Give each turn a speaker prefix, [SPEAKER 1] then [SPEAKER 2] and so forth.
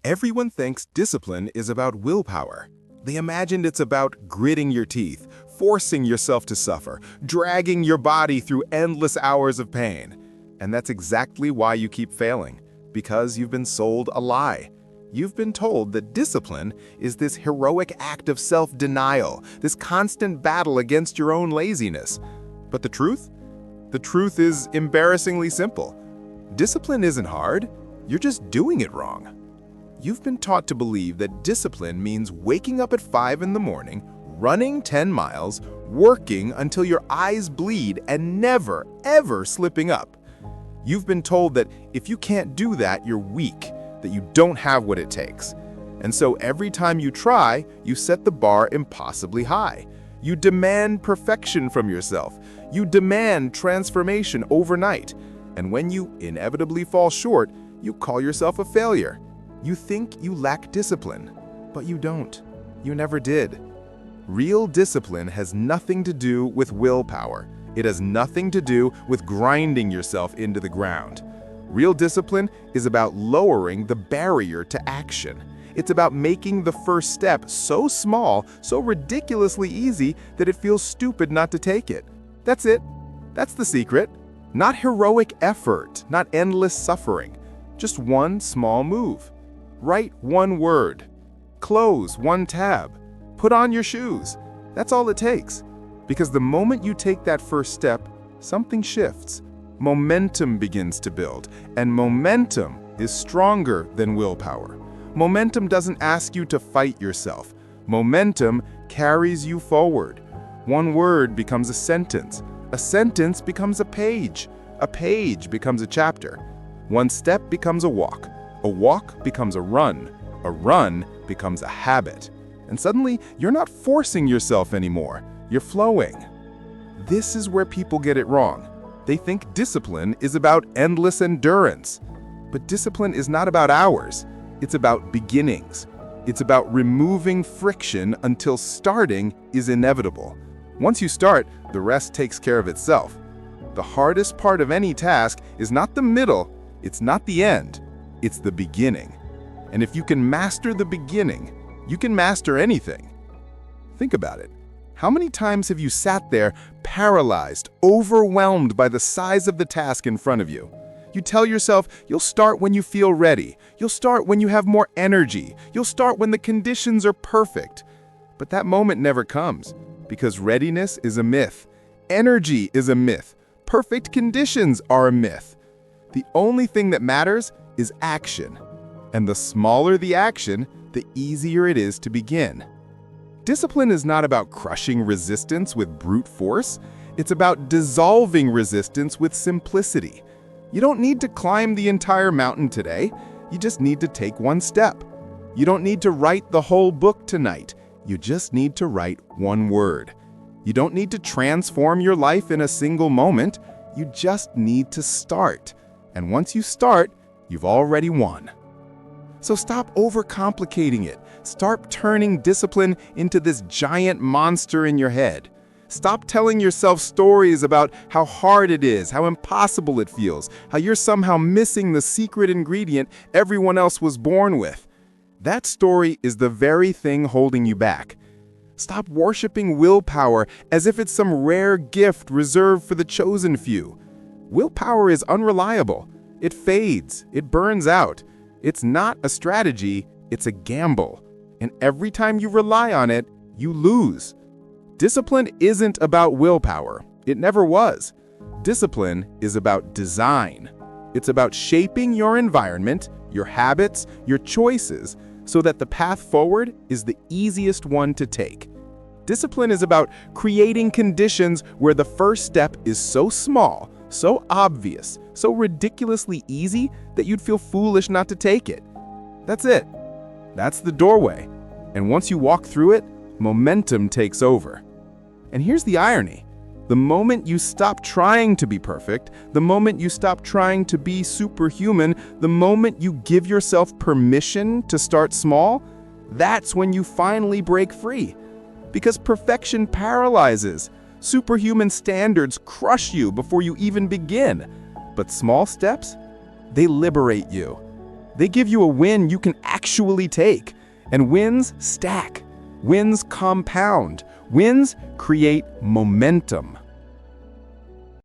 [SPEAKER 1] Everyone thinks discipline is about willpower. They imagined it's about gritting your teeth, forcing yourself to suffer, dragging your body through endless hours of pain. And that's exactly why you keep failing, because you've been sold a lie. You've been told that discipline is this heroic act of self-denial, this constant battle against your own laziness. But the truth? The truth is embarrassingly simple. Discipline isn't hard, you're just doing it wrong. You've been taught to believe that discipline means waking up at 5 in the morning, running 10 miles, working until your eyes bleed, and never, ever slipping up. You've been told that if you can't do that, you're weak, that you don't have what it takes. And so every time you try, you set the bar impossibly high. You demand perfection from yourself. You demand transformation overnight. And when you inevitably fall short, you call yourself a failure. You think you lack discipline, but you don't. You never did. Real discipline has nothing to do with willpower. It has nothing to do with grinding yourself into the ground. Real discipline is about lowering the barrier to action. It's about making the first step so small, so ridiculously easy that it feels stupid not to take it. That's it. That's the secret. Not heroic effort, not endless suffering. Just one small move. Write one word. Close one tab. Put on your shoes. That's all it takes. Because the moment you take that first step, something shifts. Momentum begins to build, and momentum is stronger than willpower. Momentum doesn't ask you to fight yourself. Momentum carries you forward. One word becomes a sentence becomes a page becomes a chapter. One step becomes a walk becomes a run becomes a habit. And suddenly, you're not forcing yourself anymore, you're flowing. This is where people get it wrong. They think discipline is about endless endurance. But discipline is not about hours, it's about beginnings. It's about removing friction until starting is inevitable. Once you start, the rest takes care of itself. The hardest part of any task is not the middle, it's not the end, it's the beginning. And if you can master the beginning, you can master anything. Think about it. How many times have you sat there, paralyzed, overwhelmed by the size of the task in front of you? You tell yourself you'll start when you feel ready. You'll start when you have more energy. You'll start when the conditions are perfect. But that moment never comes, because readiness is a myth. Energy is a myth. Perfect conditions are a myth. The only thing that matters is action. And the smaller the action, the easier it is to begin. Discipline is not about crushing resistance with brute force. It's about dissolving resistance with simplicity. You don't need to climb the entire mountain today. You just need to take one step. You don't need to write the whole book tonight. You just need to write one word. You don't need to transform your life in a single moment. You just need to start. And once you start, you've already won. So stop overcomplicating it. Start turning discipline into this giant monster in your head. Stop telling yourself stories about how hard it is, how impossible it feels, how you're somehow missing the secret ingredient everyone else was born with. That story is the very thing holding you back. Stop worshiping willpower as if it's some rare gift reserved for the chosen few. Willpower is unreliable. It fades. It burns out. It's not a strategy, it's a gamble. And every time you rely on it, you lose. Discipline isn't about willpower. It never was. Discipline is about design. It's about shaping your environment, your habits, your choices, so that the path forward is the easiest one to take. Discipline is about creating conditions where the first step is so small, so obvious, so ridiculously easy that you'd feel foolish not to take it. That's it. That's the doorway. And once you walk through it, momentum takes over. And here's the irony. The moment you stop trying to be perfect, the moment you stop trying to be superhuman, the moment you give yourself permission to start small, that's when you finally break free. Because perfection paralyzes. Superhuman standards crush you before you even begin. But small steps, they liberate you. They give you a win you can actually take. And wins stack. Wins compound. Wins create momentum.